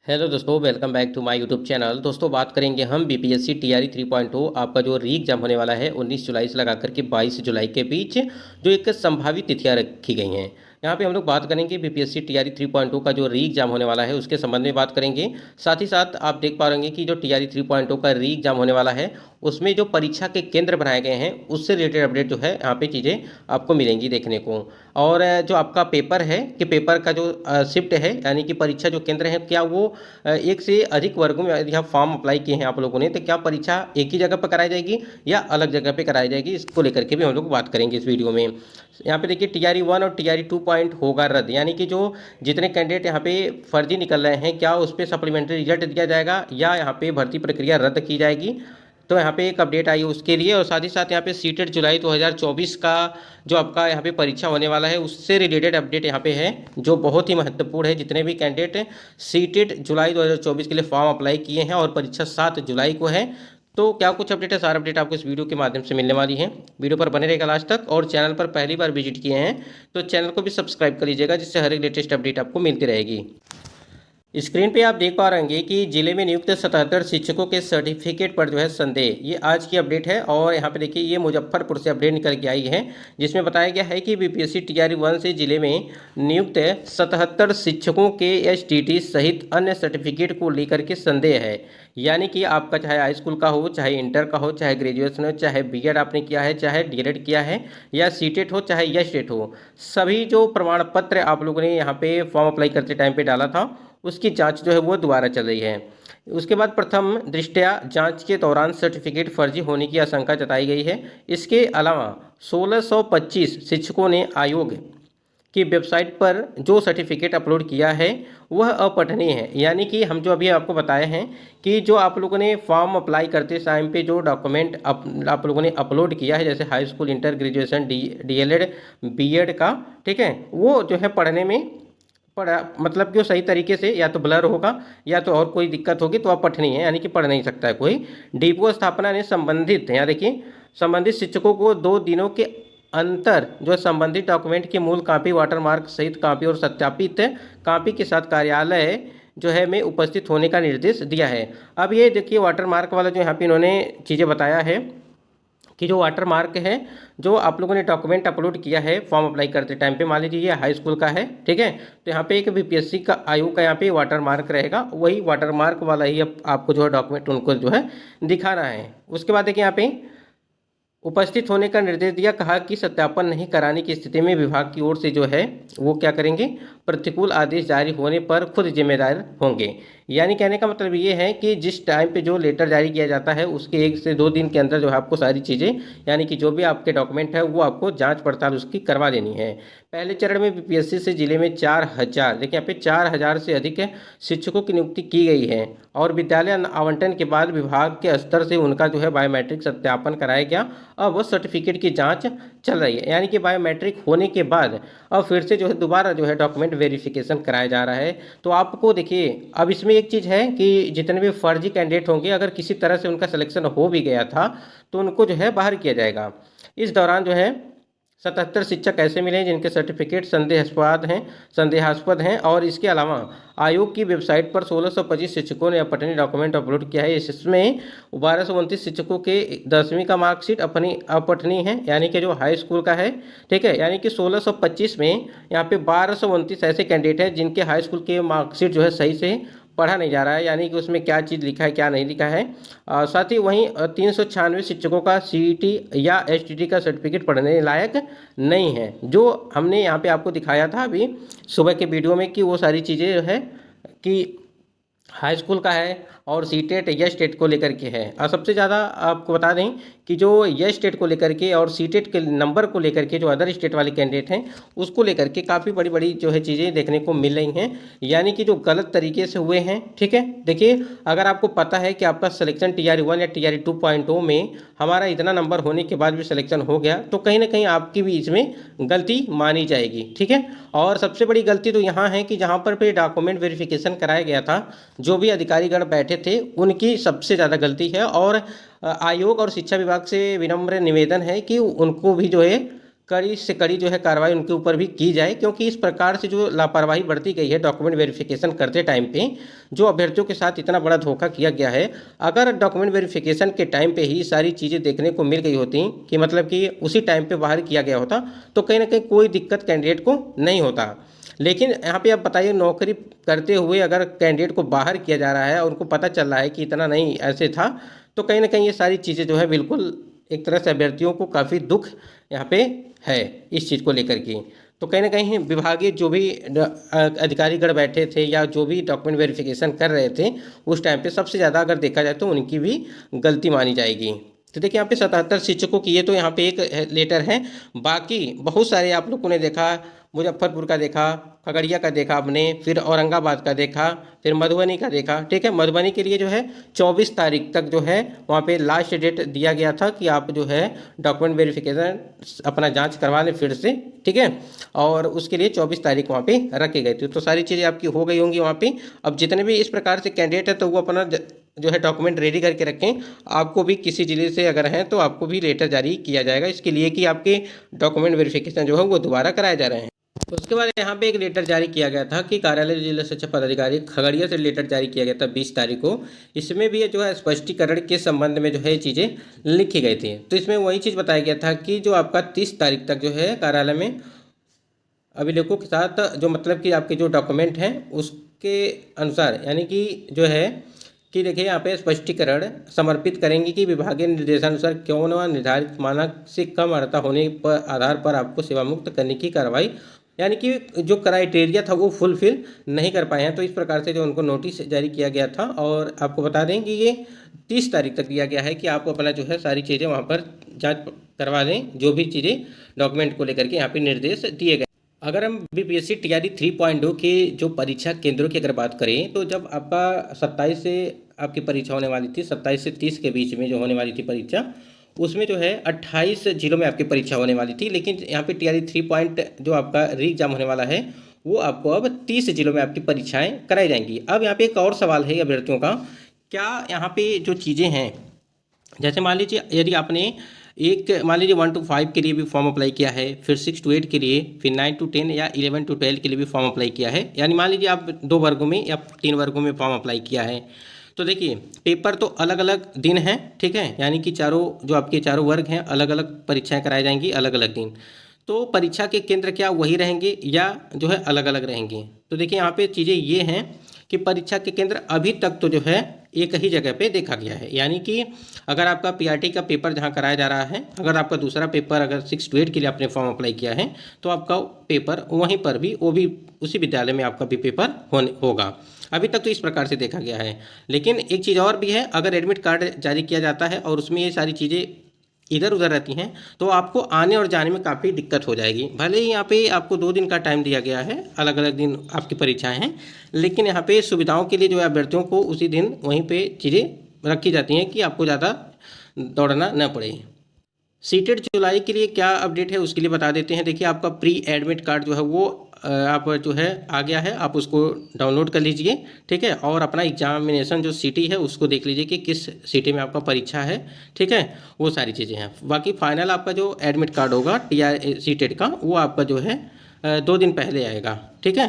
Hello दोस्तों, welcome back to my YouTube channel. दोस्तों, बात करेंगे हम बीपीएससी टीआरई 3.0 आपका जो री एग्जाम होने वाला है 19 जुलाई से लगाकर के 22 जुलाई के बीच, जो एक संभावित तिथियां रखी गई हैं। यहाँ पे हम लोग बात करेंगे बीपीएससी टीआरई 3.0 का जो री एग्जाम होने वाला है उसके संबंध में बात करेंगे। साथ ही साथ आप देख पा रहे कि जो टीआरई 3.0 का री एग्जाम होने वाला है उसमें जो परीक्षा के केंद्र बनाए गए हैं उससे रिलेटेड अपडेट जो है यहाँ पे चीज़ें आपको मिलेंगी देखने को। और जो आपका पेपर है कि पेपर का जो शिफ्ट है यानी कि परीक्षा जो केंद्र है, क्या वो एक से अधिक वर्गों में यदि आप फॉर्म अप्लाई किए हैं आप लोगों ने, तो क्या परीक्षा एक ही जगह पर कराई जाएगी या अलग जगह पे कराई जाएगी, इसको लेकर के भी हम लोग बात करेंगे इस वीडियो में। यहाँ पे देखिए टीआरई 1 और टीआरई 2 पॉइंट होगा रद्द, यानी कि जो जितने कैंडिडेट यहाँ पे फर्जी निकल रहे हैं क्या उस पर सप्लीमेंट्री रिजल्ट दिया जाएगा या यहाँ पे भर्ती प्रक्रिया रद्द की जाएगी। तो यहाँ पे एक अपडेट आई उसके लिए, और साथ ही साथ यहाँ पे सीटेट जुलाई 2024 का जो आपका यहाँ पे परीक्षा होने वाला है उससे रिलेटेड अपडेट यहाँ पे है जो बहुत ही महत्वपूर्ण है। जितने भी कैंडिडेट सीटेट जुलाई 2024 के लिए फॉर्म अप्लाई किए हैं और परीक्षा 7 जुलाई को है, तो क्या कुछ अपडेट है, सारा अपडेट आपको इस वीडियो के माध्यम से मिलने वाली है। वीडियो पर बने रहेगा लास्ट तक, और चैनल पर पहली बार विजिट किए हैं तो चैनल को भी सब्सक्राइब कर लीजिएगा जिससे हर एक लेटेस्ट अपडेट आपको मिलती रहेगी। स्क्रीन पे आप देख पा रहे हैं कि जिले में नियुक्त 77 शिक्षकों के सर्टिफिकेट पर जो है संदेह, ये आज की अपडेट है। और यहाँ पे देखिए ये मुजफ्फरपुर से अपडेट निकल के आई है जिसमें बताया गया है कि बीपीएससी टीआरई 1 से जिले में नियुक्त 77 शिक्षकों के एसटीटी सहित अन्य सर्टिफिकेट को लेकर के संदेह है। यानी कि आपका चाहे हाई स्कूल का हो, चाहे इंटर का हो, चाहे ग्रेजुएशन हो, चाहे बीएड आपने किया है, चाहे डीएलएड किया है, या सीटेट हो चाहे एसटेट हो, सभी जो प्रमाण पत्र आप लोगों ने यहाँ पे फॉर्म अप्लाई करते टाइम पे डाला था उसकी जांच जो है वो दोबारा चल रही है। उसके बाद प्रथम दृष्टया जांच के दौरान सर्टिफिकेट फर्जी होने की आशंका जताई गई है। इसके अलावा 1625 शिक्षकों ने आयोग की वेबसाइट पर जो सर्टिफिकेट अपलोड किया है वह अपठनीय है। यानी कि हम जो अभी आपको बताए हैं कि जो आप लोगों ने फॉर्म अप्लाई करते टाइम पे जो डॉक्यूमेंट आप लोगों ने अपलोड किया है, जैसे high school, inter, graduation, DElEd, BEd का, ठीक है, वो जो है पढ़ने में पढ़ा मतलब कि वो सही तरीके से या तो ब्लर होगा या तो और कोई दिक्कत होगी तो आप पठनीय है, यानी कि पढ़ नहीं सकता है कोई। डीपो स्थापना ने संबंधित, यहाँ देखिए, संबंधित शिक्षकों को 2 दिनों के अंतर जो संबंधित डॉक्यूमेंट की मूल कॉपी, वाटरमार्क सहित कॉपी और सत्यापित कॉपी के साथ कार्यालय जो है में उपस्थित होने का निर्देश दिया है। अब ये देखिए वाटरमार्क वाला जो यहाँ पे इन्होंने चीज़ें बताया है कि जो वाटर मार्क है जो आप लोगों ने डॉक्यूमेंट अपलोड किया है फॉर्म अप्लाई करते टाइम पे, मान लीजिए ये हाई स्कूल का है, ठीक है, तो यहाँ पे एक बीपीएससी का आयोग का यहाँ पे वाटर मार्क रहेगा, वही वाटर मार्क वाला ही आपको जो है डॉक्यूमेंट उनको जो है दिखाना है। उसके बाद देखिए यहाँ पे उपस्थित होने का निर्देश दिया, कहा कि सत्यापन नहीं कराने की स्थिति में विभाग की ओर से जो है वो क्या करेंगे, प्रतिकूल आदेश जारी होने पर खुद जिम्मेदार होंगे। यानी कहने का मतलब ये है कि जिस टाइम पे जो लेटर जारी किया जाता है उसके 1 से 2 दिन के अंदर जो है आपको सारी चीज़ें, यानी कि जो भी आपके डॉक्यूमेंट है वो आपको जांच पड़ताल उसकी करवा देनी है। पहले चरण में बीपीएससी से जिले में 4000, देखिए यहाँ पे 4000 से अधिक शिक्षकों की नियुक्ति की गई है, और विद्यालय आवंटन के बाद विभाग के स्तर से उनका जो है बायोमेट्रिक सत्यापन कराया गया। अब वो सर्टिफिकेट की जाँच चल रही है, यानी कि बायोमेट्रिक होने के बाद अब फिर से जो है दोबारा जो है डॉक्यूमेंट वेरिफिकेशन कराया जा रहा है। तो आपको देखिए अब इसमें एक चीज़ है कि जितने भी फर्जी कैंडिडेट होंगे, अगर किसी तरह से उनका सिलेक्शन हो भी गया था तो उनको जो है बाहर किया जाएगा। इस दौरान जो है 77 शिक्षक ऐसे मिले जिनके सर्टिफिकेट संदेहास्पद हैं, और इसके अलावा आयोग की वेबसाइट पर 1625 शिक्षकों ने अपनी डॉक्यूमेंट अपलोड किया है। इसमें 1229 शिक्षकों के 10वीं का मार्कशीट अपठनीय है, यानी कि जो हाई स्कूल का है, ठीक है, यानी कि 1625 में यहाँ पे 1229 ऐसे कैंडिडेट हैं जिनके हाई स्कूल के मार्कशीट जो है सही से पढ़ा नहीं जा रहा है, यानी कि उसमें क्या चीज़ लिखा है क्या नहीं लिखा है। साथ ही वहीं 396 शिक्षकों का सीईटी या एसटीटी का सर्टिफिकेट पढ़ने लायक नहीं है, जो हमने यहाँ पे आपको दिखाया था अभी सुबह के वीडियो में कि वो सारी चीज़ें जो है कि हाई स्कूल का है और सीटेट या स्टेट को लेकर के है। और सबसे ज़्यादा आपको बता दें कि जो ये स्टेट को लेकर के और सीटेट के नंबर को लेकर के जो अदर स्टेट वाले कैंडिडेट हैं उसको लेकर के काफ़ी बड़ी बड़ी जो है चीज़ें देखने को मिल रही हैं, यानी कि जो गलत तरीके से हुए हैं, ठीक है। देखिए अगर आपको पता है कि आपका सिलेक्शन टीआरई 1 या टीआरई 2.0 में हमारा इतना नंबर होने के बाद भी सिलेक्शन हो गया तो कहीं ना कहीं आपकी भी इसमें गलती मानी जाएगी, ठीक है। और सबसे बड़ी गलती तो यहाँ है कि जहाँ पर फिर डॉक्यूमेंट वेरिफिकेशन कराया गया था, जो भी अधिकारीगण बैठे थे उनकी सबसे ज़्यादा गलती है। और आयोग और शिक्षा विभाग से विनम्र निवेदन है कि उनको भी जो है कड़ी से कड़ी जो है कार्रवाई उनके ऊपर भी की जाए, क्योंकि इस प्रकार से जो लापरवाही बरती गई है डॉक्यूमेंट वेरिफिकेशन करते टाइम पे, जो अभ्यर्थियों के साथ इतना बड़ा धोखा किया गया है। अगर डॉक्यूमेंट वेरिफिकेशन के टाइम पे ही सारी चीज़ें देखने को मिल गई होती कि मतलब कि उसी टाइम पे बाहर किया गया होता, तो कहीं ना कहीं कोई दिक्कत कैंडिडेट को नहीं होता। लेकिन यहाँ पे आप बताइए, नौकरी करते हुए अगर कैंडिडेट को बाहर किया जा रहा है और उनको पता चल रहा है कि इतना नहीं ऐसे था, तो कहीं ना कहीं ये सारी चीज़ें जो है बिल्कुल एक तरह से अभ्यर्थियों को काफ़ी दुख यहाँ पे है इस चीज़ को लेकर के। तो कहीं ना कहीं विभागीय जो भी अधिकारीगण बैठे थे या जो भी डॉक्यूमेंट वेरिफिकेशन कर रहे थे उस टाइम पे, सबसे ज़्यादा अगर देखा जाए तो उनकी भी गलती मानी जाएगी। तो देखिए यहाँ पे 77 शिक्षकों की ये तो यहाँ पे एक लेटर है। बाकी बहुत सारे आप लोगों ने देखा, मुजफ्फरपुर का देखा, खगड़िया का देखा आपने, फिर औरंगाबाद का देखा, फिर मधुबनी का देखा। ठीक है, मधुबनी के लिए जो है 24 तारीख तक जो है वहाँ पे लास्ट डेट दिया गया था कि आप जो है डॉक्यूमेंट वेरिफिकेशन अपना जांच करवा लें फिर से। ठीक है, और उसके लिए 24 तारीख वहाँ पे रखे गए थे। तो सारी चीज़ें आपकी हो गई होंगी वहाँ पे। अब जितने भी इस प्रकार से कैंडिडेट है तो वो अपना जो है डॉक्यूमेंट रेडी करके रखें। आपको भी किसी जिले से अगर हैं तो आपको भी लेटर जारी किया जाएगा इसके लिए कि आपके डॉक्यूमेंट वेरिफिकेशन जो है वो दोबारा कराए जा रहे हैं। तो उसके बाद यहाँ पे एक लेटर जारी किया गया था कि कार्यालय जिला शिक्षा पदाधिकारी खगड़िया से लेटर जारी किया गया था 20 तारीख को। इसमें भी जो है स्पष्टीकरण के संबंध में जो है चीज़ें लिखी गई थी। तो इसमें वही चीज़ बताया गया था कि जो आपका 30 तारीख तक जो है कार्यालय में अभिलेखों के साथ जो मतलब कि आपके जो डॉक्यूमेंट हैं उसके अनुसार, यानी कि जो है कि देखिए यहाँ पे स्पष्टीकरण समर्पित करेंगे कि विभागीय निर्देशानुसार क्यों न निर्धारित मानक से कम अर्हता होने पर आधार पर आपको सेवा मुक्त करने की कार्रवाई, यानी कि जो क्राइटेरिया था वो फुलफिल नहीं कर पाए हैं। तो इस प्रकार से जो उनको नोटिस जारी किया गया था। और आपको बता दें कि ये 30 तारीख तक दिया गया है कि आप अपना जो है सारी चीज़ें वहाँ पर जांच करवा लें, जो भी चीज़ें डॉक्यूमेंट को लेकर के यहाँ पे निर्देश दिए गए। अगर हम बीपीएससी टीआरई 3.0 के जो परीक्षा केंद्रों की अगर बात करें, तो जब आपका 27 से आपकी परीक्षा होने वाली थी, 27 से 30 के बीच में जो होने वाली थी परीक्षा, उसमें जो है 28 जिलों में आपकी परीक्षा होने वाली थी। लेकिन यहाँ पे टीआरई 3 जो आपका री एग्जाम होने वाला है वो आपको अब 30 जिलों में आपकी परीक्षाएं कराई जाएंगी। अब यहाँ पे एक और सवाल है अभ्यर्थियों का, क्या यहाँ पे जो चीज़ें हैं, जैसे मान लीजिए यदि आपने मान लीजिए 1 to 5 के लिए भी फॉर्म अप्लाई किया है, फिर 6 to 8 के लिए, फिर 9 to 10 या 11 to 12 के लिए भी फॉर्म अप्लाई किया है, यानी मान लीजिए आप 2 वर्गों में या 3 वर्गों में फॉर्म अप्लाई किया है, तो देखिए पेपर तो अलग अलग दिन हैं। ठीक है, यानी कि जो आपके चारों वर्ग हैं अलग अलग परीक्षाएं कराई जाएंगी अलग अलग दिन। तो परीक्षा के केंद्र क्या वही रहेंगे या जो है अलग अलग रहेंगे? तो देखिए यहाँ पे चीज़ें ये हैं कि परीक्षा के केंद्र अभी तक तो जो है एक ही जगह पे देखा गया है, यानी कि अगर आपका पीआरटी का पेपर जहाँ कराया जा रहा है, अगर आपका दूसरा पेपर अगर 6 to 8 के लिए आपने फॉर्म अप्लाई किया है तो आपका पेपर वहीं पर भी वो भी उसी विद्यालय में आपका भी पेपर होगा। अभी तक तो इस प्रकार से देखा गया है। लेकिन एक चीज़ और भी है, अगर एडमिट कार्ड जारी किया जाता है और उसमें ये सारी चीज़ें इधर उधर रहती हैं तो आपको आने और जाने में काफ़ी दिक्कत हो जाएगी। भले ही यहाँ पे आपको 2 दिन का टाइम दिया गया है, अलग अलग दिन आपकी परीक्षाएं हैं, लेकिन यहाँ पे सुविधाओं के लिए जो है अभ्यर्थियों को उसी दिन वहीं पे चीज़ें रखी जाती हैं कि आपको ज़्यादा दौड़ना न पड़े। सीटेड जुलाई के लिए क्या अपडेट है उसके लिए बता देते हैं। देखिए आपका प्री एडमिट कार्ड जो है वो आप जो है आ गया है, आप उसको डाउनलोड कर लीजिए। ठीक है, और अपना एग्जामिनेशन जो सिटी है उसको देख लीजिए कि किस सिटी में आपका परीक्षा है। ठीक है, वो सारी चीज़ें हैं। बाकी फाइनल आपका जो एडमिट कार्ड होगा सीटेड का वो आपका जो है 2 दिन पहले आएगा। ठीक है।